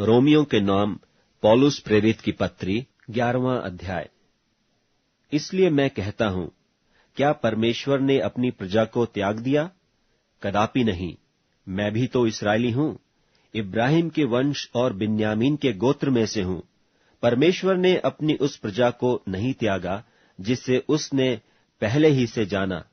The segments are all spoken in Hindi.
रोमियों के नाम पौलुस प्रेरित की पत्री 11वां अध्याय। इसलिए मैं कहता हूं, क्या परमेश्वर ने अपनी प्रजा को त्याग दिया? कदापि नहीं। मैं भी तो इस्राएली हूं, इब्राहिम के वंश और बिन्यामीन के गोत्र में से हूं। परमेश्वर ने अपनी उस प्रजा को नहीं त्यागा जिसे उसने पहले ही से जाना।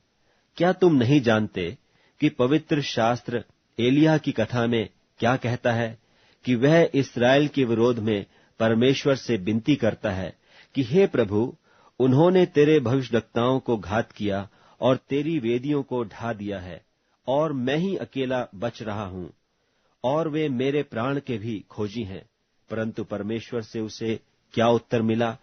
क्या तुम नहीं जानते कि पवित्र शास्त्र एलिय्याह की कथा में क्या कहता है कि वह इस्राएल के विरोध में परमेश्वर से विनती करता है कि हे प्रभु, उन्होंने तेरे भविष्यद्वक्ताओं को घात किया और तेरी वेदियों को ढा दिया है, और मैं ही अकेला बच रहा हूं, और वे मेरे प्राण के भी खोजी हैं। परंतु परमेश्वर से उसे क्या उत्तर मिला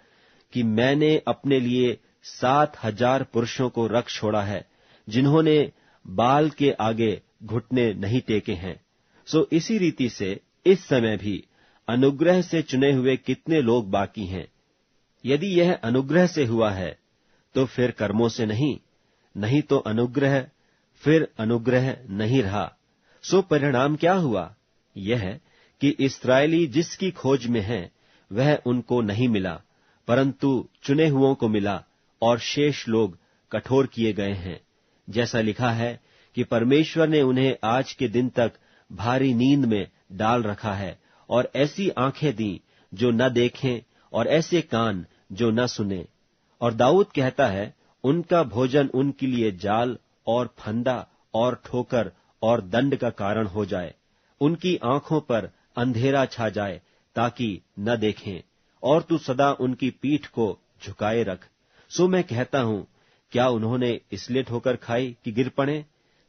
कि मैंने अपने लिए 7,000 पुरुषों को रख छोड़ा है, जिन्होंने बाल के आगे घुटने नहीं टेके हैं। सो इसी रीति से इस समय भी अनुग्रह से चुने हुए कितने लोग बाकी हैं। यदि यह अनुग्रह से हुआ है तो फिर कर्मों से नहीं, नहीं तो अनुग्रह फिर अनुग्रह नहीं रहा। सो परिणाम क्या हुआ? यह कि इस्राएली जिसकी खोज में हैं वह उनको नहीं मिला, परंतु चुने हुओं को मिला, और शेष लोग कठोर किए गए हैं। जैसा लिखा है कि परमेश्वर ने उन्हें आज के दिन तक भारी नींद में डाल रखा है, और ऐसी आंखें दी जो न देखें, और ऐसे कान जो न सुने। और दाऊद कहता है, उनका भोजन उनके लिए जाल और फंदा और ठोकर और दंड का कारण हो जाए। उनकी आंखों पर अंधेरा छा जाए ताकि न देखें, और तू सदा उनकी पीठ को झुकाए रख। सो मैं कहता हूं, क्या उन्होंने इसलिए ठोकर खाई कि गिर पड़े?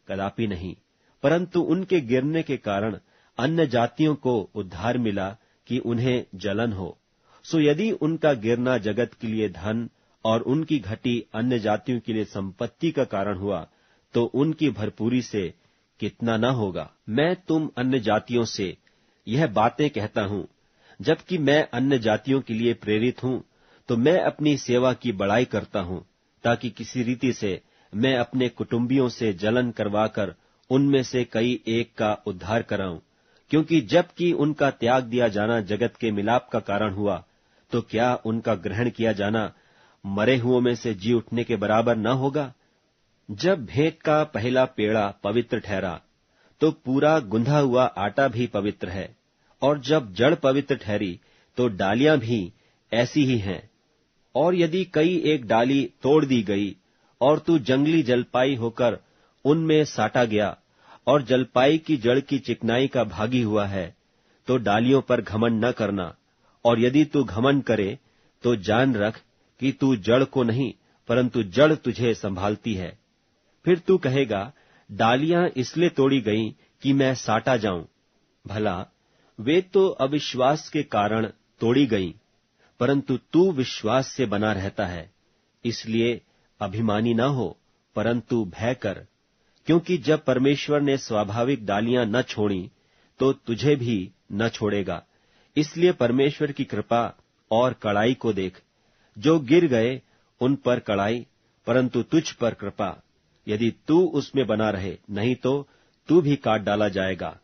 कदापि नहीं, परंतु उनके गिरने के कारण अन्य जातियों को उद्धार मिला कि उन्हें जलन हो। सो यदि उनका गिरना जगत के लिए धन और उनकी घटी अन्य जातियों के लिए संपत्ति का कारण हुआ, तो उनकी भरपूरी से कितना न होगा। मैं तुम अन्य जातियों से यह बातें कहता हूं, जबकि मैं अन्य जातियों के लिए प्रेरित हूं, तो मैं अपनी सेवा की बड़ाई करता हूं, ताकि किसी रीति से मैं अपने कुटुंबियों से जलन करवाकर उनमें से कई एक का उद्धार कराऊं। क्योंकि जबकि उनका त्याग दिया जाना जगत के मिलाप का कारण हुआ, तो क्या उनका ग्रहण किया जाना मरे हुओं में से जी उठने के बराबर न होगा? जब भेंट का पहला पेड़ा पवित्र ठहरा, तो पूरा गुंधा हुआ आटा भी पवित्र है, और जब जड़ पवित्र ठहरी, तो डालियां भी ऐसी ही हैं। और यदि कई एक डाली तोड़ दी गई, और तू जंगली जलपाई होकर उनमें साटा गया, और जलपाई की जड़ की चिकनाई का भागी हुआ है, तो डालियों पर घमंड न करना। और यदि तू घमंड करे, तो जान रख कि तू जड़ को नहीं, परंतु जड़ तुझे संभालती है। फिर तू कहेगा, डालियां इसलिए तोड़ी गईं कि मैं साटा जाऊं। भला वे तो अविश्वास के कारण तोड़ी गईं, परंतु तू विश्वास से बना रहता है। इसलिए अभिमानी न हो, परंतु भय कर, क्योंकि जब परमेश्वर ने स्वाभाविक डालियां न छोड़ी, तो तुझे भी न छोड़ेगा। इसलिए परमेश्वर की कृपा और कड़ाई को देख। जो गिर गए उन पर कड़ाई, परंतु तुझ पर कृपा, यदि तू उसमें बना रहे, नहीं तो तू भी काट डाला जाएगा।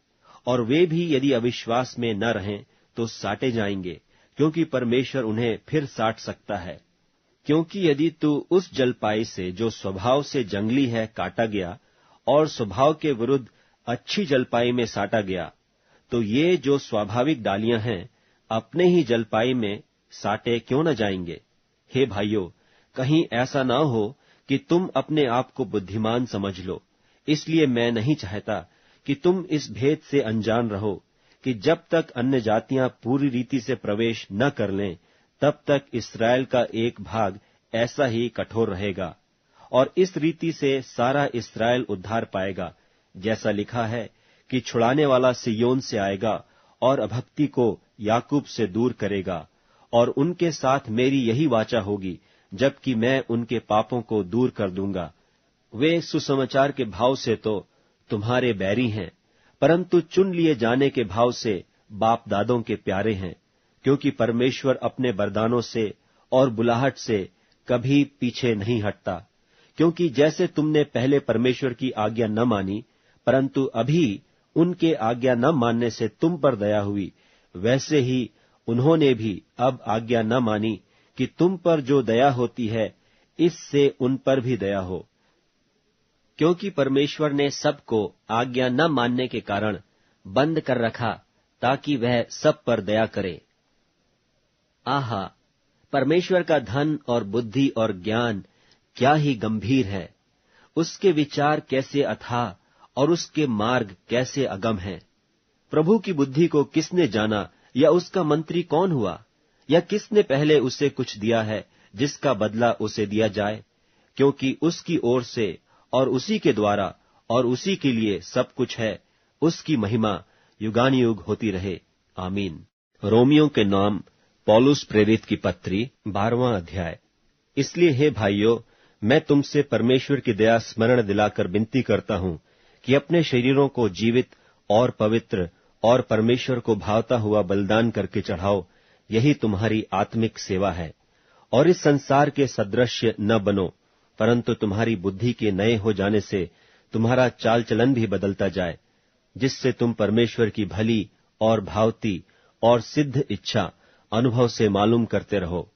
और वे भी यदि अविश्वास में न रहें, तो साटे जाएंगे, क्योंकि परमेश्वर उन्हें फिर साट सकता है। क्योंकि यदि तू उस जलपाई से जो स्वभाव से जंगली है काटा गया, और स्वभाव के विरुद्ध अच्छी जलपाई में साटा गया, तो ये जो स्वाभाविक डालियां हैं अपने ही जलपाई में साटे क्यों न जाएंगे? हे भाइयों, कहीं ऐसा ना हो कि तुम अपने आप को बुद्धिमान समझ लो। इसलिए मैं नहीं चाहता कि तुम इस भेद से अनजान रहो कि जब तक अन्य जातियां पूरी रीति से प्रवेश न कर लें, तब तक इस्राएल का एक भाग ऐसा ही कठोर रहेगा, और इस रीति से सारा इस्राएल उद्धार पाएगा। जैसा लिखा है कि छुड़ाने वाला सिय्योन से आएगा और अभक्ति को याकूब से दूर करेगा, और उनके साथ मेरी यही वाचा होगी, जबकि मैं उनके पापों को दूर कर दूंगा। वे सुसमाचार के भाव से तो तुम्हारे बैरी हैं, परंतु चुन लिए जाने के भाव से बाप दादों के प्यारे हैं, क्योंकि परमेश्वर अपने वरदानों से और बुलाहट से कभी पीछे नहीं हटता। क्योंकि जैसे तुमने पहले परमेश्वर की आज्ञा न मानी, परंतु अभी उनके आज्ञा न मानने से तुम पर दया हुई, वैसे ही उन्होंने भी अब आज्ञा न मानी कि तुम पर जो दया होती है, इससे उन पर भी दया हो। क्योंकि परमेश्वर ने सबको आज्ञा न मानने के कारण बंद कर रखा, ताकि वह सब पर दया करे। आहा, परमेश्वर का धन और बुद्धि और ज्ञान क्या ही गंभीर है! उसके विचार कैसे अथाह और उसके मार्ग कैसे अगम हैं! प्रभु की बुद्धि को किसने जाना, या उसका मंत्री कौन हुआ, या किसने पहले उसे कुछ दिया है जिसका बदला उसे दिया जाए? क्योंकि उसकी ओर से और उसी के द्वारा और उसी के लिए सब कुछ है, उसकी महिमा युगानुयुग होती रहे। आमीन। रोमियों के नाम पौलुस प्रेरित की पत्री 12वां अध्याय। इसलिए हे भाइयों, मैं तुमसे परमेश्वर की दया स्मरण दिलाकर विनती करता हूं कि अपने शरीरों को जीवित और पवित्र और परमेश्वर को भावता हुआ बलिदान करके चढ़ाओ, यही तुम्हारी आत्मिक सेवा है। और इस संसार के सदृश्य न बनो, परंतु तुम्हारी बुद्धि के नए हो जाने से तुम्हारा चाल चलन भी बदलता जाए, जिससे तुम परमेश्वर की भली और भावती और सिद्ध इच्छा अनुभव से मालूम करते रहो।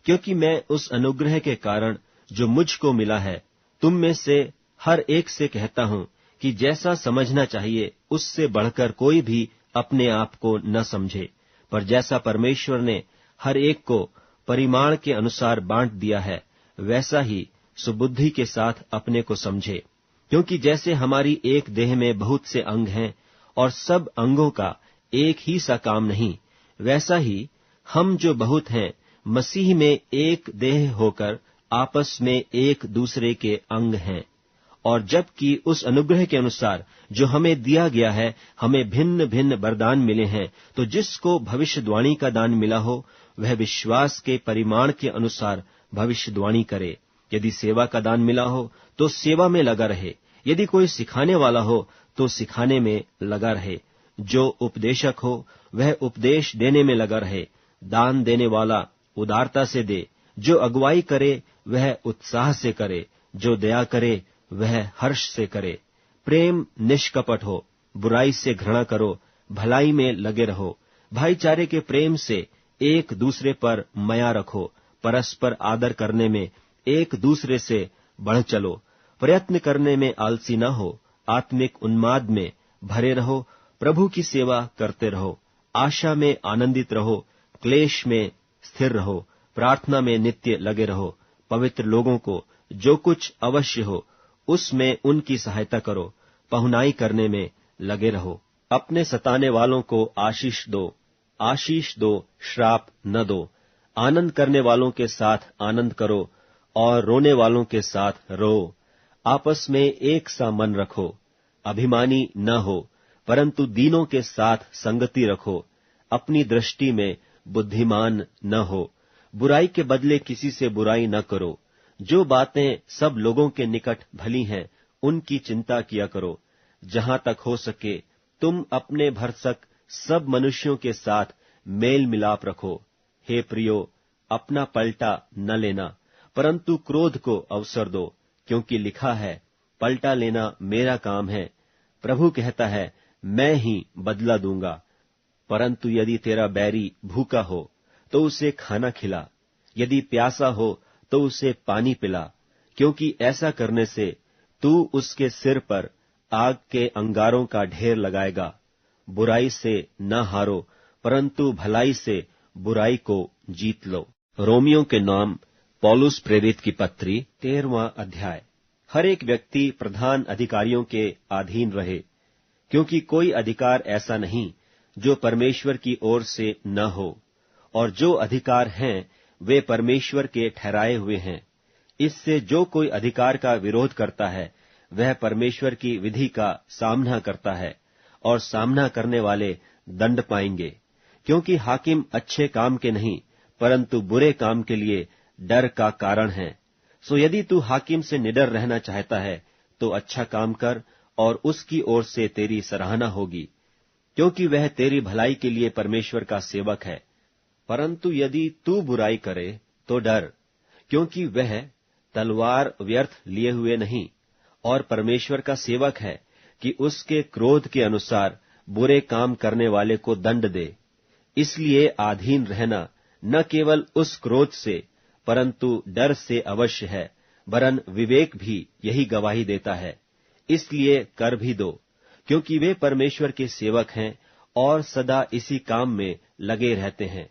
क्योंकि मैं उस अनुग्रह के कारण जो मुझको मिला है, तुम में से हर एक से कहता हूं कि जैसा समझना चाहिए उससे बढ़कर कोई भी अपने आप को न समझे, पर जैसा परमेश्वर ने हर एक को परिमाण के अनुसार बांट दिया है, वैसा ही सुबुद्धि के साथ अपने को समझे। क्योंकि जैसे हमारी एक देह में बहुत से अंग हैं और सब अंगों का एक ही सा काम नहीं, वैसा ही हम जो बहुत हैं मसीह में एक देह होकर आपस में एक दूसरे के अंग हैं। और जबकि उस अनुग्रह के अनुसार जो हमें दिया गया है, हमें भिन्न भिन्न वरदान मिले हैं, तो जिसको भविष्यवाणी का दान मिला हो, वह विश्वास के परिमाण के अनुसार भविष्यवाणी करे। यदि सेवा का दान मिला हो तो सेवा में लगा रहे, यदि कोई सिखाने वाला हो तो सिखाने में लगा रहे, जो उपदेशक हो वह उपदेश देने में लगा रहे। दान देने वाला उदारता से दे, जो अगुवाई करे वह उत्साह से करे, जो दया करे वह हर्ष से करे। प्रेम निष्कपट हो, बुराई से घृणा करो, भलाई में लगे रहो। भाईचारे के प्रेम से एक दूसरे पर मया रखो, परस्पर आदर करने में एक दूसरे से बढ़ चलो। प्रयत्न करने में आलसी न हो, आत्मिक उन्माद में भरे रहो, प्रभु की सेवा करते रहो। आशा में आनंदित रहो, क्लेश में स्थिर रहो, प्रार्थना में नित्य लगे रहो। पवित्र लोगों को जो कुछ अवश्य हो उसमें उनकी सहायता करो, पहुनाई करने में लगे रहो। अपने सताने वालों को आशीष दो, श्राप न दो। आनंद करने वालों के साथ आनंद करो और रोने वालों के साथ रो। आपस में एक सा मन रखो, अभिमानी न हो, परंतु दीनों के साथ संगति रखो। अपनी दृष्टि में बुद्धिमान न हो, बुराई के बदले किसी से बुराई न करो। जो बातें सब लोगों के निकट भली हैं, उनकी चिंता किया करो। जहां तक हो सके तुम अपने भरसक सब मनुष्यों के साथ मेल मिलाप रखो। हे प्रियो, अपना पलटा न लेना, परंतु क्रोध को अवसर दो, क्योंकि लिखा है, पलटा लेना मेरा काम है, प्रभु कहता है, मैं ही बदला दूंगा। परंतु यदि तेरा बैरी भूखा हो तो उसे खाना खिला, यदि प्यासा हो तो उसे पानी पिला, क्योंकि ऐसा करने से तू उसके सिर पर आग के अंगारों का ढेर लगाएगा। बुराई से न हारो, परंतु भलाई से बुराई को जीत लो। रोमियों के नाम पौलुस प्रेरित की पत्री 13वां अध्याय। हर एक व्यक्ति प्रधान अधिकारियों के अधीन रहे, क्योंकि कोई अधिकार ऐसा नहीं जो परमेश्वर की ओर से न हो, और जो अधिकार हैं वे परमेश्वर के ठहराए हुए हैं। इससे जो कोई अधिकार का विरोध करता है वह परमेश्वर की विधि का सामना करता है, और सामना करने वाले दंड पाएंगे। क्योंकि हाकिम अच्छे काम के नहीं परंतु बुरे काम के लिए डर का कारण है। सो यदि तू हाकिम से निडर रहना चाहता है तो अच्छा काम कर, और उसकी ओर से तेरी सराहना होगी, क्योंकि वह तेरी भलाई के लिए परमेश्वर का सेवक है। परंतु यदि तू बुराई करे तो डर, क्योंकि वह तलवार व्यर्थ लिए हुए नहीं, और परमेश्वर का सेवक है कि उसके क्रोध के अनुसार बुरे काम करने वाले को दंड दे। इसलिए अधीन रहना न केवल उस क्रोध से परंतु डर से अवश्य है, वरन विवेक भी यही गवाही देता है। इसलिए कर भी दो, क्योंकि वे परमेश्वर के सेवक हैं और सदा इसी काम में लगे रहते हैं।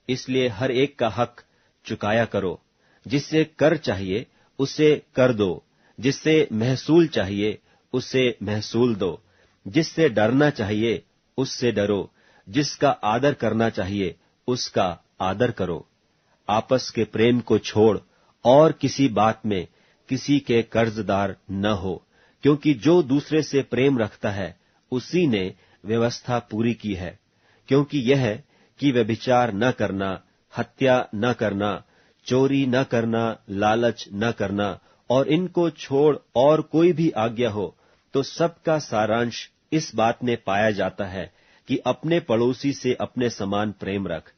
इसलिए हर एक का हक चुकाया करो। जिससे कर चाहिए उसे कर दो, जिससे महसूल चाहिए उसे महसूल दो, जिससे डरना चाहिए उससे डरो, जिसका आदर करना चाहिए उसका आदर करो। आपस के प्रेम को छोड़ और किसी बात में किसी के कर्जदार न हो, क्योंकि जो दूसरे से प्रेम रखता है उसी ने व्यवस्था पूरी की है। क्योंकि यह है कि व्यभिचार न करना, हत्या न करना, चोरी न करना, लालच न करना, और इनको छोड़ और कोई भी आज्ञा हो, तो सबका सारांश इस बात में पाया जाता है कि अपने पड़ोसी से अपने समान प्रेम रख।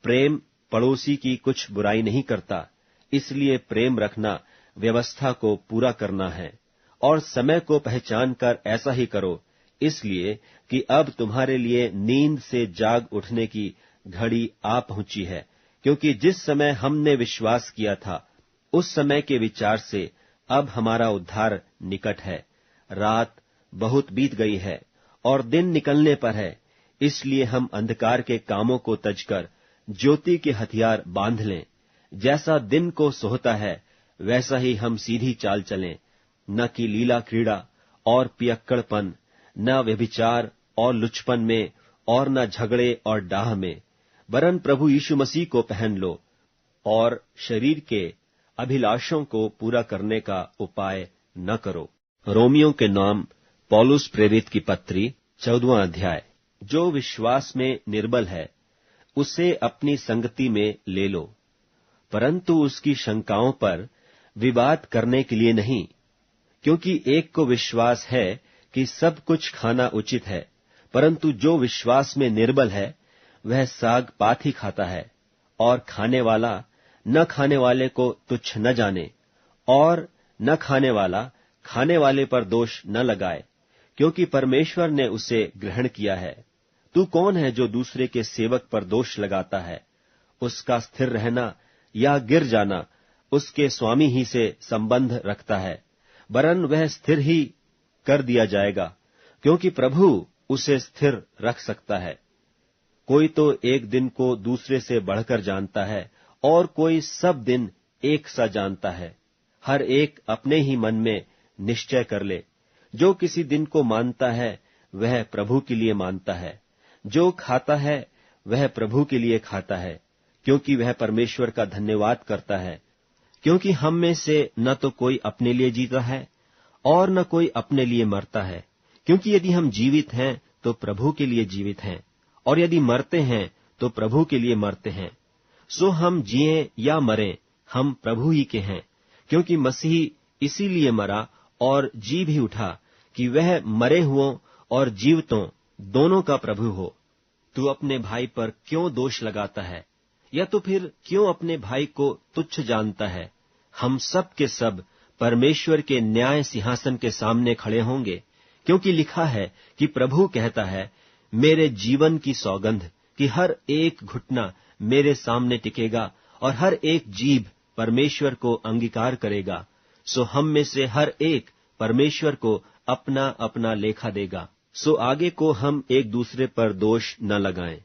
प्रेम पड़ोसी की कुछ बुराई नहीं करता, इसलिए प्रेम रखना व्यवस्था को पूरा करना है। और समय को पहचान कर ऐसा ही करो, इसलिए कि अब तुम्हारे लिए नींद से जाग उठने की घड़ी आ पहुंची है। क्योंकि जिस समय हमने विश्वास किया था, उस समय के विचार से अब हमारा उद्धार निकट है। रात बहुत बीत गई है और दिन निकलने पर है, इसलिए हम अंधकार के कामों को तजकर ज्योति के हथियार बांध लें। जैसा दिन को सोहता है, वैसा ही हम सीधी चाल चलें, न कि लीला क्रीड़ा और पियक्कड़पन, न व्यभिचार और लुचपन में, और न झगड़े और डाह में, वरन प्रभु यीशु मसीह को पहन लो और शरीर के अभिलाषों को पूरा करने का उपाय न करो। रोमियों के नाम पौलुस प्रेरित की पत्री 14वां अध्याय। जो विश्वास में निर्बल है उसे अपनी संगति में ले लो, परंतु उसकी शंकाओं पर विवाद करने के लिए नहीं। क्योंकि एक को विश्वास है कि सब कुछ खाना उचित है, परंतु जो विश्वास में निर्बल है वह साग पात ही खाता है, और खाने वाला न खाने वाले को तुच्छ न जाने, और न खाने वाला खाने वाले पर दोष न लगाए, क्योंकि परमेश्वर ने उसे ग्रहण किया है। तू कौन है जो दूसरे के सेवक पर दोष लगाता है? उसका स्थिर रहना या गिर जाना उसके स्वामी ही से संबंध रखता है, वरन वह स्थिर ही कर दिया जाएगा, क्योंकि प्रभु उसे स्थिर रख सकता है। कोई तो एक दिन को दूसरे से बढ़कर जानता है, और कोई सब दिन एक सा जानता है। हर एक अपने ही मन में निश्चय कर ले। जो किसी दिन को मानता है वह प्रभु के लिए मानता है, जो खाता है वह प्रभु के लिए खाता है, क्योंकि वह परमेश्वर का धन्यवाद करता है। क्योंकि हम में से न तो कोई अपने लिए जीता है और न कोई अपने लिए मरता है। क्योंकि यदि हम जीवित हैं तो प्रभु के लिए जीवित हैं, और यदि मरते हैं तो प्रभु के लिए मरते हैं। सो हम जिएं या मरें, हम प्रभु ही के हैं। क्योंकि मसीह इसीलिए मरा और जी भी उठा कि वह मरे हुओं और जीवितों दोनों का प्रभु हो। तू अपने भाई पर क्यों दोष लगाता है, या तो फिर क्यों अपने भाई को तुच्छ जानता है? हम सब के सब परमेश्वर के न्याय सिंहासन के सामने खड़े होंगे। क्योंकि लिखा है कि प्रभु कहता है, मेरे जीवन की सौगंध कि हर एक घुटना मेरे सामने टिकेगा और हर एक जीभ परमेश्वर को अंगीकार करेगा। सो हम में से हर एक परमेश्वर को अपना अपना लेखा देगा। सो आगे को हम एक दूसरे पर दोष न लगाएं,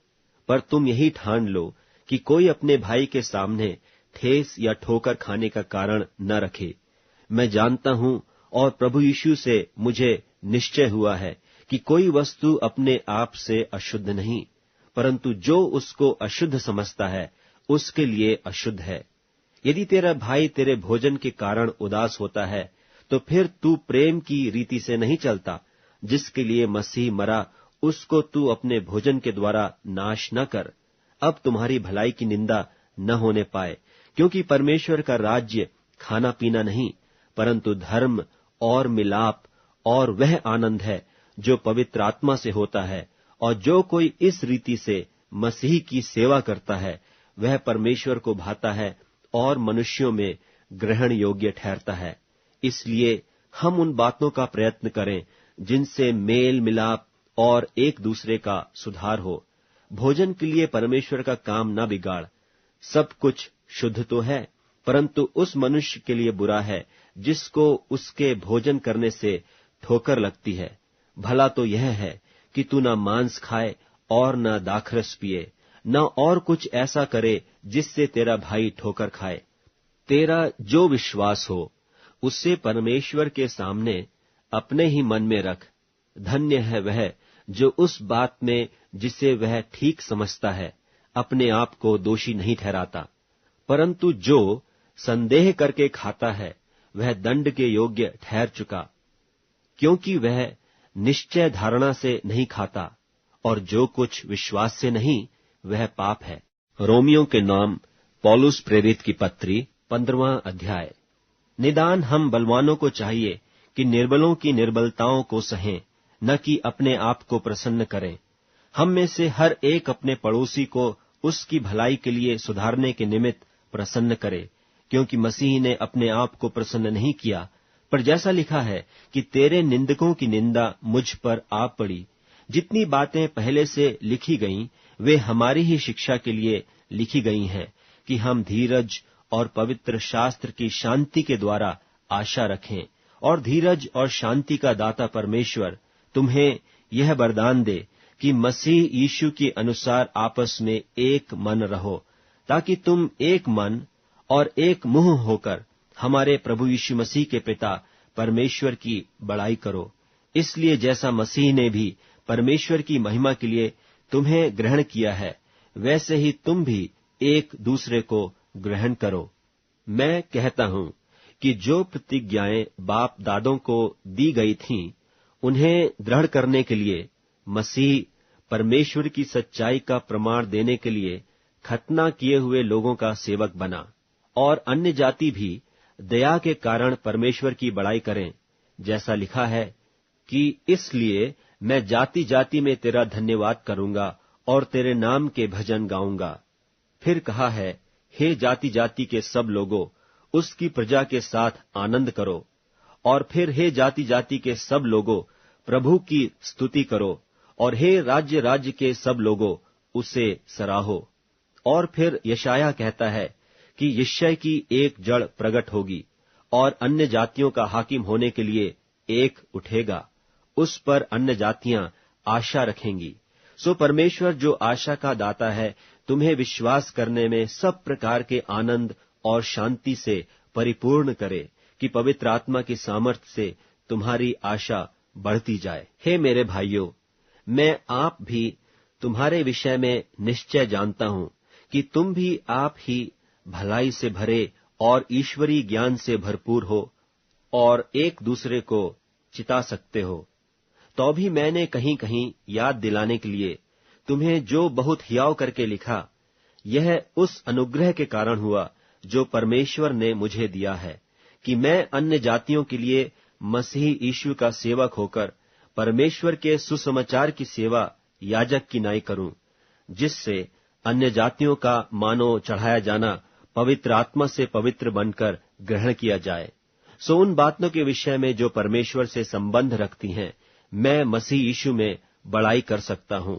पर तुम यही ठान लो कि कोई अपने भाई के सामने ठेस या ठोकर खाने का कारण न रखे। मैं जानता हूं और प्रभु यीशु से मुझे निश्चय हुआ है कि कोई वस्तु अपने आप से अशुद्ध नहीं, परंतु जो उसको अशुद्ध समझता है उसके लिए अशुद्ध है। यदि तेरा भाई तेरे भोजन के कारण उदास होता है, तो फिर तू प्रेम की रीति से नहीं चलता। जिसके लिए मसीह मरा उसको तू अपने भोजन के द्वारा नाश न कर। अब तुम्हारी भलाई की निंदा न होने पाए, क्योंकि परमेश्वर का राज्य खाना पीना नहीं, परंतु धर्म और मिलाप और वह आनंद है जो पवित्र आत्मा से होता है। और जो कोई इस रीति से मसीह की सेवा करता है वह परमेश्वर को भाता है और मनुष्यों में ग्रहण योग्य ठहरता है। इसलिए हम उन बातों का प्रयत्न करें जिनसे मेल मिलाप और एक दूसरे का सुधार हो। भोजन के लिए परमेश्वर का काम न बिगाड़। सब कुछ शुद्ध तो है, परंतु उस मनुष्य के लिए बुरा है जिसको उसके भोजन करने से ठोकर लगती है। भला तो यह है कि तू न मांस खाए और न दाखरस पिए, न और कुछ ऐसा करे जिससे तेरा भाई ठोकर खाए। तेरा जो विश्वास हो उससे परमेश्वर के सामने अपने ही मन में रख। धन्य है वह जो उस बात में जिसे वह ठीक समझता है अपने आप को दोषी नहीं ठहराता, परंतु जो संदेह करके खाता है वह दंड के योग्य ठहर चुका, क्योंकि वह निश्चय धारणा से नहीं खाता, और जो कुछ विश्वास से नहीं वह पाप है। रोमियों के नाम पौलुस प्रेरित की पत्री 15वां अध्याय। निदान हम बलवानों को चाहिए कि निर्बलों की निर्बलताओं को सहें, न कि अपने आप को प्रसन्न करें। हम में से हर एक अपने पड़ोसी को उसकी भलाई के लिए सुधारने के निमित्त प्रसन्न करे, क्योंकि मसीह ने अपने आप को प्रसन्न नहीं किया, पर जैसा लिखा है कि तेरे निंदकों की निंदा मुझ पर आ पड़ी। जितनी बातें पहले से लिखी गईं वे हमारी ही शिक्षा के लिए लिखी गई हैं, कि हम धीरज और पवित्र शास्त्र की शांति के द्वारा आशा रखें। और धीरज और शांति का दाता परमेश्वर तुम्हें यह वरदान दे कि मसीह यीशु के अनुसार आपस में एक मन रहो, ताकि तुम एक मन और एक मुंह होकर हमारे प्रभु यीशु मसीह के पिता परमेश्वर की बड़ाई करो। इसलिए जैसा मसीह ने भी परमेश्वर की महिमा के लिए तुम्हें ग्रहण किया है, वैसे ही तुम भी एक दूसरे को ग्रहण करो। मैं कहता हूं कि जो प्रतिज्ञाएं बाप दादों को दी गई थीं, उन्हें दृढ़ करने के लिए मसीह परमेश्वर की सच्चाई का प्रमाण देने के लिए खतना किए हुए लोगों का सेवक बना, और अन्य जाति भी दया के कारण परमेश्वर की बड़ाई करें। जैसा लिखा है कि इसलिए मैं जाति जाति में तेरा धन्यवाद करूंगा और तेरे नाम के भजन गाऊंगा। फिर कहा है, हे जाति जाति के सब लोगों, उसकी प्रजा के साथ आनंद करो। और फिर हे जाति जाति के सब लोगों, प्रभु की स्तुति करो। और हे राज्य राज्य के सब लोगों, उसे सराहो। और फिर यशायाह कहता है कि यिशै की एक जड़ प्रकट होगी और अन्य जातियों का हाकिम होने के लिए एक उठेगा, उस पर अन्य जातियां आशा रखेंगी। सो परमेश्वर जो आशा का दाता है, तुम्हें विश्वास करने में सब प्रकार के आनंद और शांति से परिपूर्ण करे, कि पवित्र आत्मा की सामर्थ्य से तुम्हारी आशा बढ़ती जाए। हे मेरे भाइयों, मैं आप भी तुम्हारे विषय में निश्चय जानता हूं कि तुम भी आप ही भलाई से भरे और ईश्वरीय ज्ञान से भरपूर हो और एक दूसरे को चिता सकते हो। तो भी मैंने कहीं कहीं याद दिलाने के लिए तुम्हें जो बहुत हियाव करके लिखा, यह उस अनुग्रह के कारण हुआ जो परमेश्वर ने मुझे दिया है, कि मैं अन्य जातियों के लिए मसीह यीशु का सेवक होकर परमेश्वर के सुसमाचार की सेवा याजक की नाई करूं, जिससे अन्य जातियों का मानो चढ़ाया जाना पवित्र आत्मा से पवित्र बनकर ग्रहण किया जाए। सो उन बातों के विषय में जो परमेश्वर से संबंध रखती हैं, मैं मसीह यीशु में बड़ाई कर सकता हूं,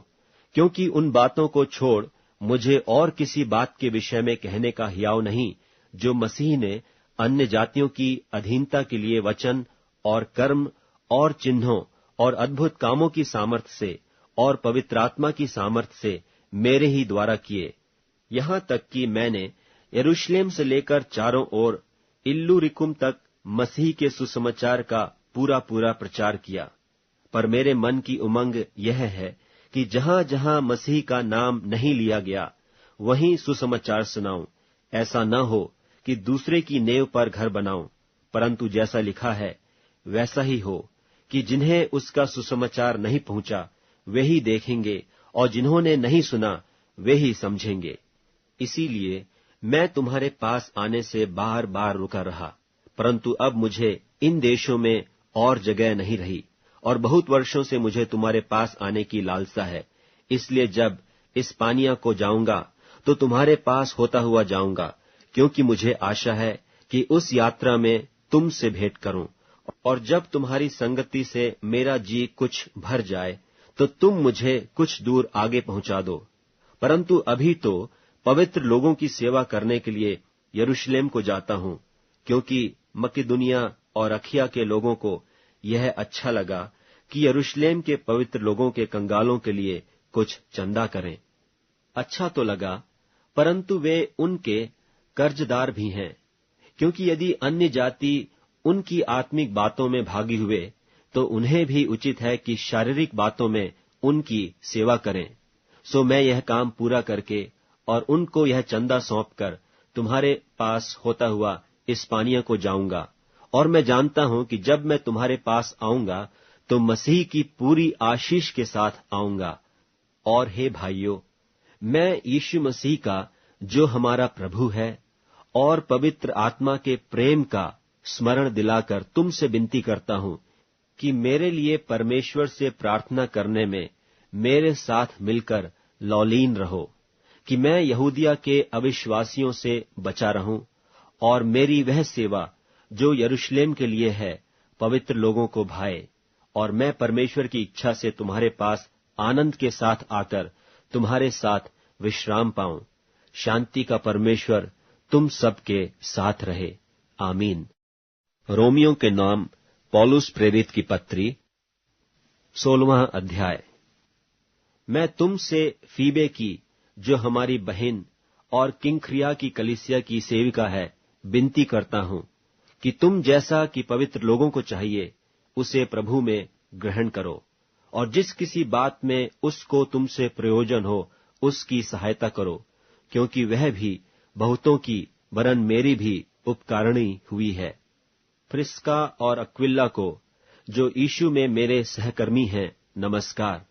क्योंकि उन बातों को छोड़ मुझे और किसी बात के विषय में कहने का हियाव नहीं, जो मसीह ने अन्य जातियों की अधीनता के लिए वचन और कर्म और चिन्हों और अद्भुत कामों की सामर्थ्य से और पवित्र आत्मा की सामर्थ्य से मेरे ही द्वारा किए। यहां तक कि मैंने यरूशलेम से लेकर चारों ओर इल्लुरिकुम तक मसीह के सुसमाचार का पूरा पूरा प्रचार किया। पर मेरे मन की उमंग यह है कि जहां जहां मसीह का नाम नहीं लिया गया, वहीं सुसमाचार सुनाऊं। ऐसा न हो कि दूसरे की नेव पर घर बनाऊं, परंतु जैसा लिखा है वैसा ही हो, कि जिन्हें उसका सुसमाचार नहीं पहुंचा वे ही देखेंगे, और जिन्होंने नहीं सुना वे ही समझेंगे। इसीलिए मैं तुम्हारे पास आने से बार बार रुका रहा, परंतु अब मुझे इन देशों में और जगह नहीं रही, और बहुत वर्षों से मुझे तुम्हारे पास आने की लालसा है। इसलिए जब इस्पानिया को जाऊंगा तो तुम्हारे पास होता हुआ जाऊंगा, क्योंकि मुझे आशा है कि उस यात्रा में तुम से भेंट करूं, और जब तुम्हारी संगति से मेरा जी कुछ भर जाए तो तुम मुझे कुछ दूर आगे पहुंचा दो। परंतु अभी तो पवित्र लोगों की सेवा करने के लिए यरूशलेम को जाता हूं, क्योंकि मकिदुनिया और अखिया के लोगों को यह अच्छा लगा कि यरूशलेम के पवित्र लोगों के कंगालों के लिए कुछ चंदा करें। अच्छा तो लगा, परंतु वे उनके कर्जदार भी हैं, क्योंकि यदि अन्य जाति उनकी आत्मिक बातों में भागी हुए तो उन्हें भी उचित है कि शारीरिक बातों में उनकी सेवा करें। सो मैं यह काम पूरा करके और उनको यह चंदा सौंपकर तुम्हारे पास होता हुआ इस्पानिया को जाऊंगा, और मैं जानता हूं कि जब मैं तुम्हारे पास आऊंगा तो मसीह की पूरी आशीष के साथ आऊंगा। और हे भाइयों, मैं यीशु मसीह का, जो हमारा प्रभु है, और पवित्र आत्मा के प्रेम का स्मरण दिलाकर तुमसे विनती करता हूं कि मेरे लिए परमेश्वर से प्रार्थना करने में मेरे साथ मिलकर लौलीन रहो, कि मैं यहूदिया के अविश्वासियों से बचा रहूं, और मेरी वह सेवा जो यरूशलेम के लिए है पवित्र लोगों को भाए, और मैं परमेश्वर की इच्छा से तुम्हारे पास आनंद के साथ आकर तुम्हारे साथ विश्राम पाऊं। शांति का परमेश्वर तुम सबके साथ रहे। आमीन। रोमियों के नाम पौलुस प्रेरित की पत्री 16वां अध्याय। मैं तुमसे फीबे की, जो हमारी बहन और किंख्रिया की कलीसिया की सेविका है, विनती करता हूं कि तुम जैसा कि पवित्र लोगों को चाहिए उसे प्रभु में ग्रहण करो, और जिस किसी बात में उसको तुमसे प्रयोजन हो उसकी सहायता करो, क्योंकि वह भी बहुतों की वरन मेरी भी उपकारिणी हुई है। प्रिस्का और अक्विला को, जो यीशु में मेरे सहकर्मी हैं, नमस्कार।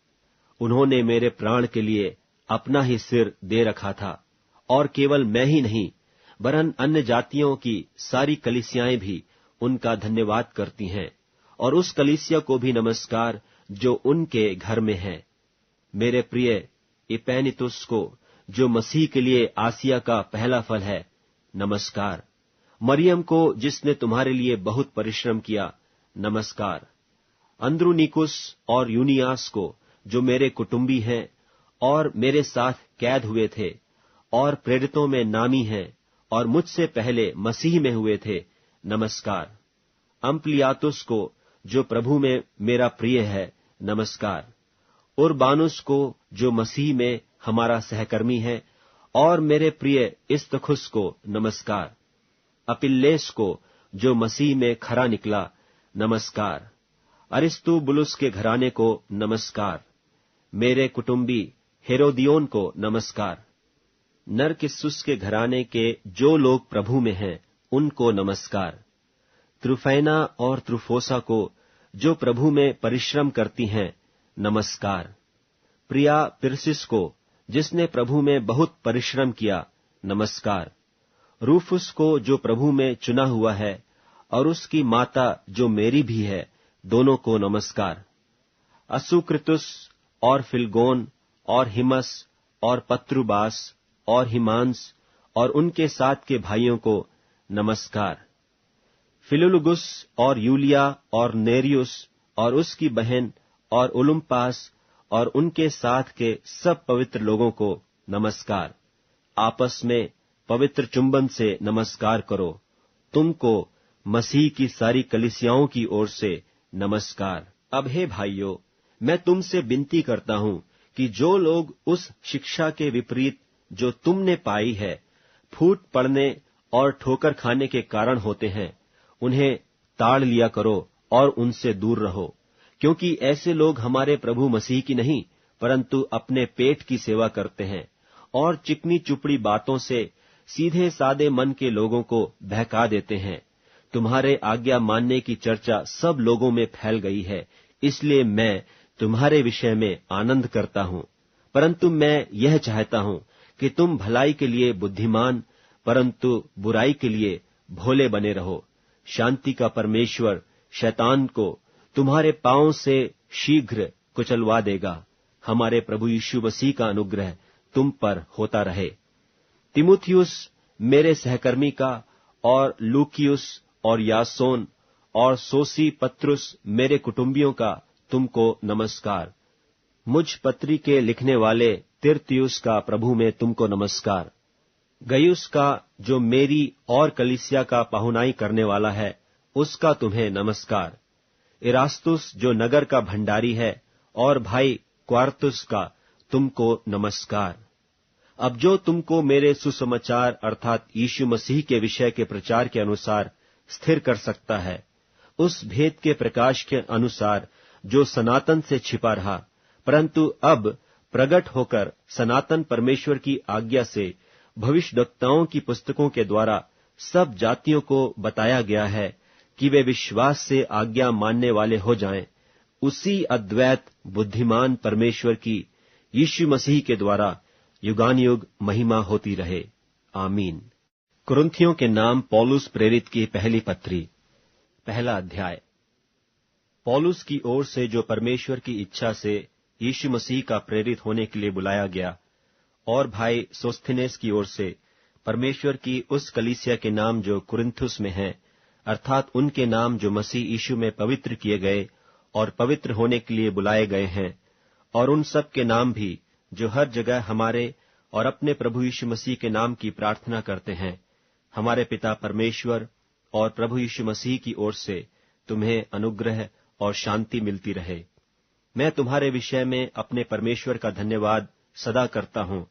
उन्होंने मेरे प्राण के लिए अपना ही सिर दे रखा था, और केवल मैं ही नहीं वरन अन्य जातियों की सारी कलीसियाएं भी उनका धन्यवाद करती हैं, और उस कलीसिया को भी नमस्कार जो उनके घर में है। मेरे प्रिय इपैनितुस को, जो मसीह के लिए आसिया का पहला फल है, नमस्कार। मरियम को, जिसने तुम्हारे लिए बहुत परिश्रम किया, नमस्कार। अंद्रुनिकुस और यूनियास को, जो मेरे कुटुंबी हैं और मेरे साथ कैद हुए थे और प्रेरितों में नामी हैं और मुझसे पहले मसीह में हुए थे, नमस्कार। अम्प्लियातुस को, जो प्रभु में मेरा प्रिय है, नमस्कार। उर्बानुस को, जो मसीह में हमारा सहकर्मी है, और मेरे प्रिय इस्तखुस को नमस्कार। अपिल्लेस को, जो मसीह में खरा निकला, नमस्कार। अरिस्तुबुलुस के घराने को नमस्कार। मेरे कुटुंबी हेरोदियोन को नमस्कार। नरकिस्सुस के घराने के जो लोग प्रभु में हैं, उनको नमस्कार। त्रुफैना और त्रुफोसा को, जो प्रभु में परिश्रम करती हैं, नमस्कार। प्रिया पिरसिस को, जिसने प्रभु में बहुत परिश्रम किया, नमस्कार। रूफुस को, जो प्रभु में चुना हुआ है, और उसकी माता जो मेरी भी है, दोनों को नमस्कार। असुक्रितुस और फिलगोन और हिमस और पत्रुबास और हिमांस और उनके साथ के भाइयों को नमस्कार। फिलुलुगुस और यूलिया और नेरियुस और उसकी बहन और उलुम्पास और उनके साथ के सब पवित्र लोगों को नमस्कार। आपस में पवित्र चुंबन से नमस्कार करो। तुमको मसीह की सारी कलीसियाओं की ओर से नमस्कार। अब हे भाइयों, मैं तुमसे विनती करता हूं कि जो लोग उस शिक्षा के विपरीत जो तुमने पाई है, फूट पड़ने और ठोकर खाने के कारण होते हैं, उन्हें ताड़ लिया करो और उनसे दूर रहो, क्योंकि ऐसे लोग हमारे प्रभु मसीह की नहीं परंतु अपने पेट की सेवा करते हैं और चिकनी चुपड़ी बातों से सीधे सादे मन के लोगों को बहका देते हैं। तुम्हारे आज्ञा मानने की चर्चा सब लोगों में फैल गई है, इसलिए मैं तुम्हारे विषय में आनंद करता हूं। परंतु मैं यह चाहता हूं कि तुम भलाई के लिए बुद्धिमान परंतु बुराई के लिए भोले बने रहो। शांति का परमेश्वर शैतान को तुम्हारे पांव से शीघ्र कुचलवा देगा। हमारे प्रभु यीशु मसीह का अनुग्रह तुम पर होता रहे। तिमुथियुस मेरे सहकर्मी का और लूकियुस और यासोन और सोसी पत्रुस मेरे कुटुंबियों का तुमको नमस्कार। मुझ पत्री के लिखने वाले तिरतियुस का प्रभु में तुमको नमस्कार। गयुस का जो मेरी और कलीसिया का पाहुनाई करने वाला है, उसका तुम्हें नमस्कार। इरास्तुस जो नगर का भंडारी है, और भाई क्वारतुस का तुमको नमस्कार। अब जो तुमको मेरे सुसमाचार अर्थात यीशु मसीह के विषय के प्रचार के अनुसार स्थिर कर सकता है, उस भेद के प्रकाश के अनुसार जो सनातन से छिपा रहा, परंतु अब प्रकट होकर सनातन परमेश्वर की आज्ञा से भविष्यद्वक्ताओं की पुस्तकों के द्वारा सब जातियों को बताया गया है कि वे विश्वास से आज्ञा मानने वाले हो जाएं, उसी अद्वैत बुद्धिमान परमेश्वर की यीशु मसीह के द्वारा युगानुयुग महिमा होती रहे। आमीन। कुरिन्थियों के नाम पौलुस प्रेरित की पहली पत्री, पहला अध्याय। पौलुस की ओर से जो परमेश्वर की इच्छा से यीशु मसीह का प्रेरित होने के लिए बुलाया गया, और भाई सोस्थिनेस की ओर से परमेश्वर की उस कलीसिया के नाम जो कुरिन्थुस में है, अर्थात उनके नाम जो मसीह यीशु में पवित्र किए गए और पवित्र होने के लिए बुलाए गए हैं, और उन सब के नाम भी जो हर जगह हमारे और अपने प्रभु यीशु मसीह के नाम की प्रार्थना करते हैं, हमारे पिता परमेश्वर और प्रभु यीशु मसीह की ओर से तुम्हें अनुग्रह और शांति मिलती रहे। मैं तुम्हारे विषय में अपने परमेश्वर का धन्यवाद सदा करता हूं,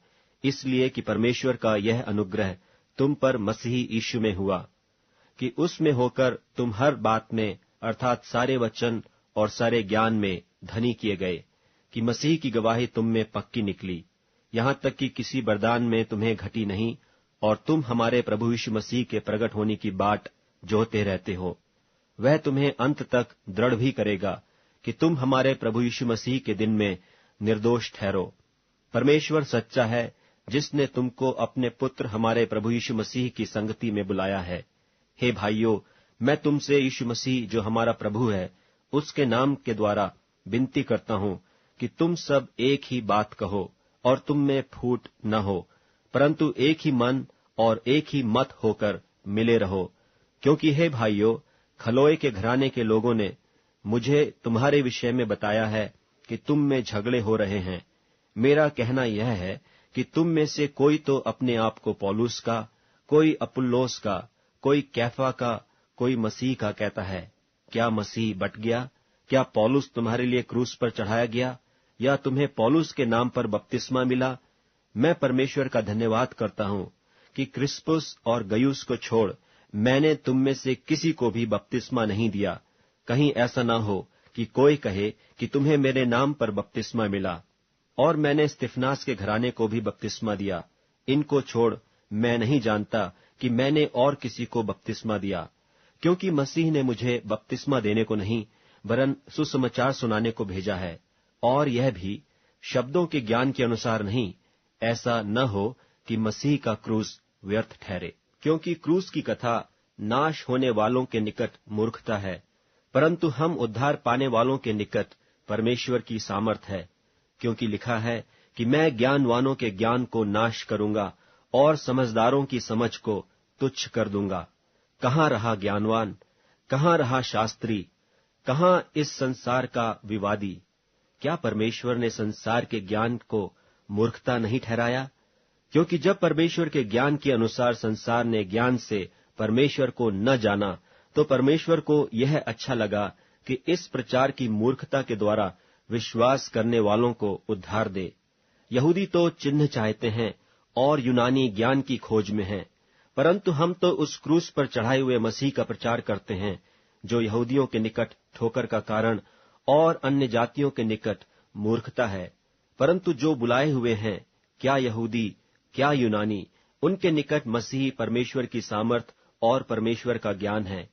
इसलिए कि परमेश्वर का यह अनुग्रह तुम पर मसीह यीशु में हुआ, कि उसमें होकर तुम हर बात में अर्थात सारे वचन और सारे ज्ञान में धनी किए गए, कि मसीह की गवाही तुम में पक्की निकली, यहां तक कि किसी वरदान में तुम्हें घटी नहीं, और तुम हमारे प्रभु यीशु मसीह के प्रकट होने की बाट जोहते रहते हो। वह तुम्हें अंत तक दृढ़ भी करेगा कि तुम हमारे प्रभु यीशु मसीह के दिन में निर्दोष ठहरो। परमेश्वर सच्चा है, जिसने तुमको अपने पुत्र हमारे प्रभु यीशु मसीह की संगति में बुलाया है। हे भाइयों, मैं तुमसे यीशु मसीह जो हमारा प्रभु है, उसके नाम के द्वारा विनती करता हूं कि तुम सब एक ही बात कहो और तुम में फूट न हो, परंतु एक ही मन और एक ही मत होकर मिले रहो। क्योंकि हे भाइयों, खलोए के घराने के लोगों ने मुझे तुम्हारे विषय में बताया है कि तुम में झगड़े हो रहे हैं। मेरा कहना यह है कि तुम में से कोई तो अपने आप को पौलुस का, कोई अपुल्लोस का, कोई कैफा का, कोई मसीह का कहता है। क्या मसीह बट गया? क्या पौलुस तुम्हारे लिए क्रूस पर चढ़ाया गया, या तुम्हें पौलुस के नाम पर बपतिस्मा मिला? मैं परमेश्वर का धन्यवाद करता हूं कि क्रिस्पुस और गयुस को छोड़ मैंने तुम में से किसी को भी बपतिस्मा नहीं दिया। कहीं ऐसा न हो कि कोई कहे कि तुम्हें मेरे नाम पर बपतिस्मा मिला। और मैंने स्तिफनास के घराने को भी बपतिस्मा दिया। इनको छोड़ मैं नहीं जानता कि मैंने और किसी को बपतिस्मा दिया, क्योंकि मसीह ने मुझे बपतिस्मा देने को नहीं, वरन सुसमाचार सुनाने को भेजा है। और यह भी शब्दों के ज्ञान के अनुसार नहीं, ऐसा न हो कि मसीह का क्रूस व्यर्थ ठहरे। क्योंकि क्रूस की कथा नाश होने वालों के निकट मूर्खता है, परंतु हम उद्धार पाने वालों के निकट परमेश्वर की सामर्थ है। क्योंकि लिखा है कि मैं ज्ञानवानों के ज्ञान को नाश करूंगा और समझदारों की समझ को तुच्छ कर दूंगा। कहाँ रहा ज्ञानवान? कहाँ रहा शास्त्री? कहाँ इस संसार का विवादी? क्या परमेश्वर ने संसार के ज्ञान को मूर्खता नहीं ठहराया? क्योंकि जब परमेश्वर के ज्ञान के अनुसार संसार ने ज्ञान से परमेश्वर को न जाना, तो परमेश्वर को यह अच्छा लगा कि इस प्रचार की मूर्खता के द्वारा विश्वास करने वालों को उद्धार दे। यहूदी तो चिन्ह चाहते हैं और यूनानी ज्ञान की खोज में हैं, परंतु हम तो उस क्रूस पर चढ़ाए हुए मसीह का प्रचार करते हैं, जो यहूदियों के निकट ठोकर का कारण और अन्य जातियों के निकट मूर्खता है। परंतु जो बुलाए हुए हैं, क्या यहूदी क्या यूनानी, उनके निकट मसीह परमेश्वर की सामर्थ और परमेश्वर का ज्ञान है।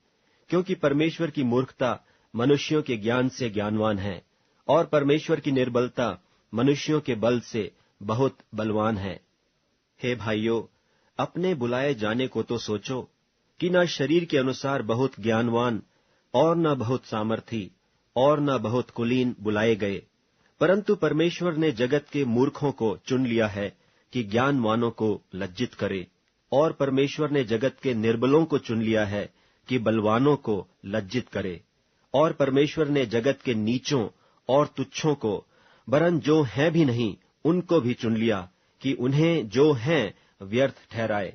क्योंकि परमेश्वर की मूर्खता मनुष्यों के ज्ञान से ज्ञानवान है, और परमेश्वर की निर्बलता मनुष्यों के बल से बहुत बलवान है। हे भाइयों, अपने बुलाए जाने को तो सोचो कि न शरीर के अनुसार बहुत ज्ञानवान और न बहुत सामर्थी और न बहुत कुलीन बुलाए गए, परंतु परमेश्वर ने जगत के मूर्खों को चुन लिया है कि ज्ञानवानों को लज्जित करे, और परमेश्वर ने जगत के निर्बलों को चुन लिया है कि बलवानों को लज्जित करे, और परमेश्वर ने जगत के नीचों और तुच्छों को, वरन जो हैं भी नहीं उनको भी चुन लिया कि उन्हें जो हैं व्यर्थ ठहराए,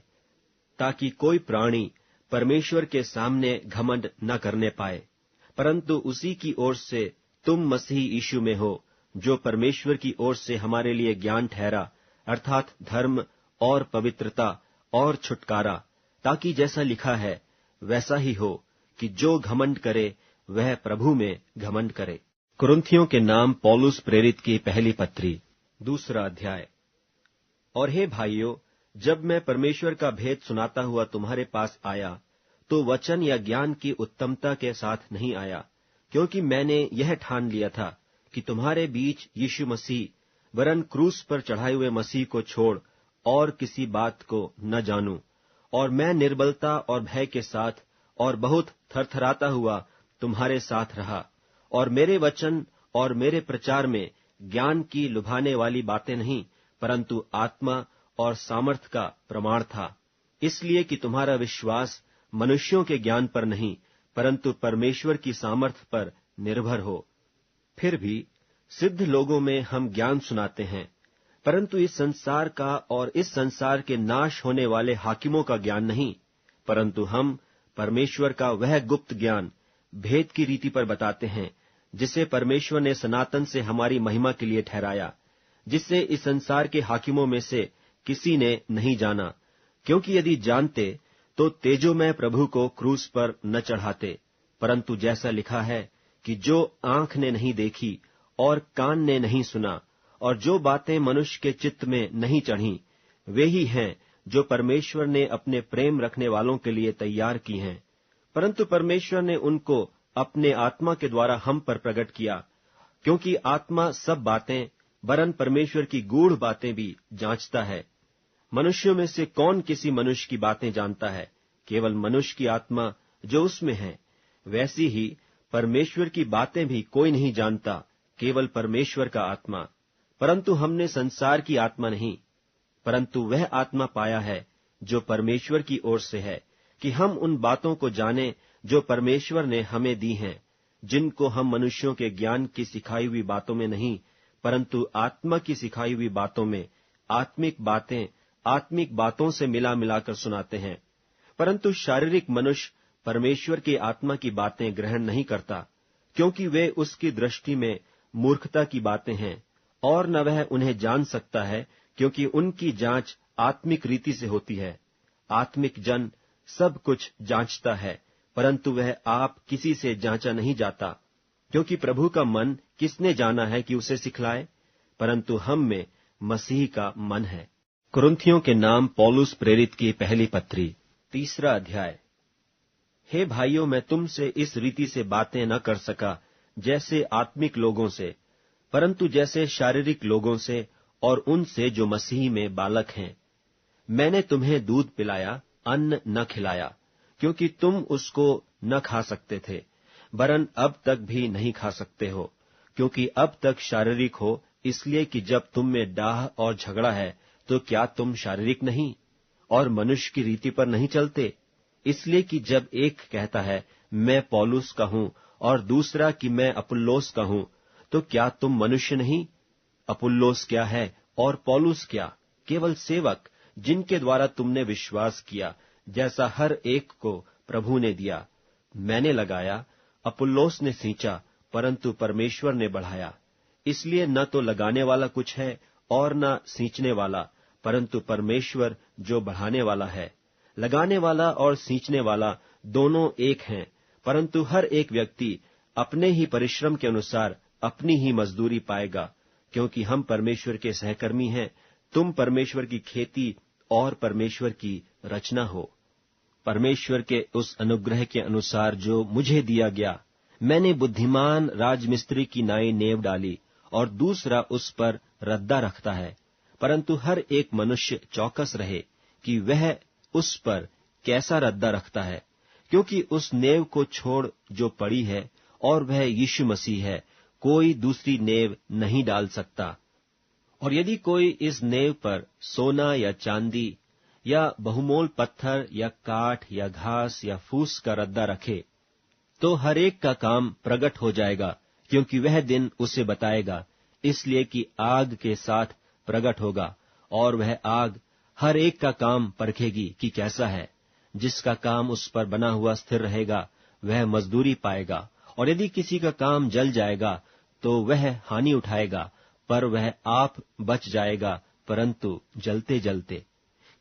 ताकि कोई प्राणी परमेश्वर के सामने घमंड न करने पाए, परंतु उसी की ओर से तुम मसीह यीशु में हो, जो परमेश्वर की ओर से हमारे लिए ज्ञान ठहरा, अर्थात धर्म और पवित्रता और छुटकारा, ताकि जैसा लिखा है वैसा ही हो कि जो घमंड करे वह प्रभु में घमंड करे। कुरिन्थियों के नाम पौलुस प्रेरित की पहली पत्री, 2 अध्याय। और हे भाइयों, जब मैं परमेश्वर का भेद सुनाता हुआ तुम्हारे पास आया, तो वचन या ज्ञान की उत्तमता के साथ नहीं आया, क्योंकि मैंने यह ठान लिया था कि तुम्हारे बीच यीशु मसीह वरन क्रूस पर चढ़ाए हुए मसीह को छोड़ और किसी बात को न जानूं। और मैं निर्बलता और भय के साथ और बहुत थरथराता हुआ तुम्हारे साथ रहा, और मेरे वचन और मेरे प्रचार में ज्ञान की लुभाने वाली बातें नहीं, परंतु आत्मा और सामर्थ का प्रमाण था, इसलिए कि तुम्हारा विश्वास मनुष्यों के ज्ञान पर नहीं, परंतु परमेश्वर की सामर्थ पर निर्भर हो। फिर भी सिद्ध लोगों में हम ज्ञान सुनाते हैं, परंतु इस संसार का और इस संसार के नाश होने वाले हाकिमों का ज्ञान नहीं, परंतु हम परमेश्वर का वह गुप्त ज्ञान भेद की रीति पर बताते हैं, जिसे परमेश्वर ने सनातन से हमारी महिमा के लिए ठहराया, जिससे इस संसार के हाकिमों में से किसी ने नहीं जाना। क्योंकि यदि जानते तो तेजोमय प्रभु को क्रूस पर न चढ़ाते, परंतु जैसा लिखा है कि जो आंख ने नहीं देखी और कान ने नहीं सुना और जो बातें मनुष्य के चित्त में नहीं चढ़ीं, वे ही हैं जो परमेश्वर ने अपने प्रेम रखने वालों के लिए तैयार की हैं। परंतु परमेश्वर ने उनको अपने आत्मा के द्वारा हम पर प्रकट किया, क्योंकि आत्मा सब बातें वरन परमेश्वर की गूढ़ बातें भी जांचता है। मनुष्यों में से कौन किसी मनुष्य की बातें जानता है? केवल मनुष्य की आत्मा जो उसमें है। वैसी ही परमेश्वर की बातें भी कोई नहीं जानता, केवल परमेश्वर का आत्मा। परंतु हमने संसार की आत्मा नहीं, परंतु वह आत्मा पाया है जो परमेश्वर की ओर से है, कि हम उन बातों को जानें जो परमेश्वर ने हमें दी हैं, जिनको हम मनुष्यों के ज्ञान की सिखाई हुई बातों में नहीं, परंतु आत्मा की सिखाई हुई बातों में आत्मिक बातें आत्मिक बातों से मिला मिलाकर सुनाते हैं। परंतु शारीरिक मनुष्य परमेश्वर की आत्मा की बातें ग्रहण नहीं करता, क्योंकि वे उसकी दृष्टि में मूर्खता की बातें हैं, और न वह उन्हें जान सकता है, क्योंकि उनकी जांच आत्मिक रीति से होती है। आत्मिक जन सब कुछ जांचता है, परंतु वह आप किसी से जांचा नहीं जाता, क्योंकि प्रभु का मन किसने जाना है कि उसे सिखलाए, परंतु हम में मसीह का मन है। कुरिन्थियों के नाम पौलुस प्रेरित की पहली पत्री, 3 अध्याय। हे भाइयों, मैं तुमसे इस रीति से बातें न कर सका जैसे आत्मिक लोगों से, परंतु जैसे शारीरिक लोगों से और उनसे जो मसीह में बालक हैं। मैंने तुम्हें दूध पिलाया, अन्न न खिलाया, क्योंकि तुम उसको न खा सकते थे, वरन अब तक भी नहीं खा सकते हो, क्योंकि अब तक शारीरिक हो, इसलिए कि जब तुम में डाह और झगड़ा है तो क्या तुम शारीरिक नहीं और मनुष्य की रीति पर नहीं चलते? इसलिए कि जब एक कहता है मैं पौलुस का हूं और दूसरा कि मैं अपुल्लोस का हूं, तो क्या तुम मनुष्य नहीं? अपुल्लोस क्या है और पौलुस क्या? केवल सेवक, जिनके द्वारा तुमने विश्वास किया, जैसा हर एक को प्रभु ने दिया। मैंने लगाया, अपुल्लोस ने सींचा, परंतु परमेश्वर ने बढ़ाया। इसलिए न तो लगाने वाला कुछ है और न सींचने वाला, परंतु परमेश्वर जो बढ़ाने वाला है। लगाने वाला और सींचने वाला दोनों एक हैं, परंतु हर एक व्यक्ति अपने ही परिश्रम के अनुसार अपनी ही मजदूरी पाएगा, क्योंकि हम परमेश्वर के सहकर्मी हैं। तुम परमेश्वर की खेती और परमेश्वर की रचना हो। परमेश्वर के उस अनुग्रह के अनुसार जो मुझे दिया गया, मैंने बुद्धिमान राजमिस्त्री की नाई नेव डाली और दूसरा उस पर रद्दा रखता है, परंतु हर एक मनुष्य चौकस रहे कि वह उस पर कैसा रद्दा रखता है, क्योंकि उस नेव को छोड़ जो पड़ी है और वह यीशु मसीह है, कोई दूसरी नेव नहीं डाल सकता। और यदि कोई इस नेव पर सोना या चांदी या बहुमोल पत्थर या काठ या घास या फूस का रद्दा रखे, तो हर एक का काम प्रकट हो जाएगा, क्योंकि वह दिन उसे बताएगा, इसलिए कि आग के साथ प्रकट होगा, और वह आग हर एक का काम परखेगी कि कैसा है। जिसका काम उस पर बना हुआ स्थिर रहेगा वह मजदूरी पाएगा, और यदि किसी का काम जल जाएगा तो वह हानि उठाएगा, पर वह आप बच जाएगा, परंतु जलते जलते।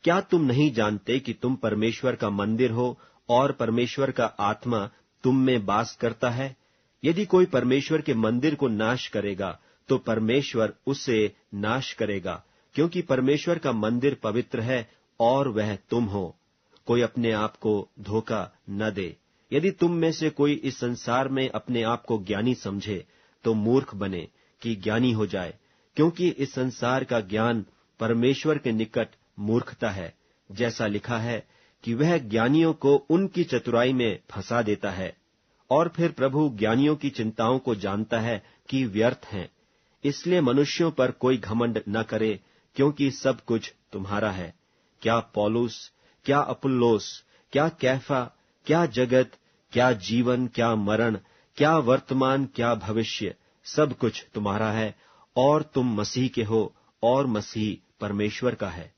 क्या तुम नहीं जानते कि तुम परमेश्वर का मंदिर हो और परमेश्वर का आत्मा तुम में वास करता है? यदि कोई परमेश्वर के मंदिर को नाश करेगा तो परमेश्वर उसे नाश करेगा, क्योंकि परमेश्वर का मंदिर पवित्र है और वह तुम हो। कोई अपने आप को धोखा न दे। यदि तुम में से कोई इस संसार में अपने आप को ज्ञानी समझे तो मूर्ख बने कि ज्ञानी हो जाए, क्योंकि इस संसार का ज्ञान परमेश्वर के निकट मूर्खता है। जैसा लिखा है कि वह ज्ञानियों को उनकी चतुराई में फंसा देता है। और फिर प्रभु ज्ञानियों की चिंताओं को जानता है कि व्यर्थ हैं। इसलिए मनुष्यों पर कोई घमंड न करे, क्योंकि सब कुछ तुम्हारा है। क्या पौलुस, क्या अपुल्लोस, क्या कैफा, क्या जगत, क्या जीवन, क्या मरण, क्या वर्तमान, क्या भविष्य, सब कुछ तुम्हारा है, और तुम मसीह के हो और मसीह परमेश्वर का है।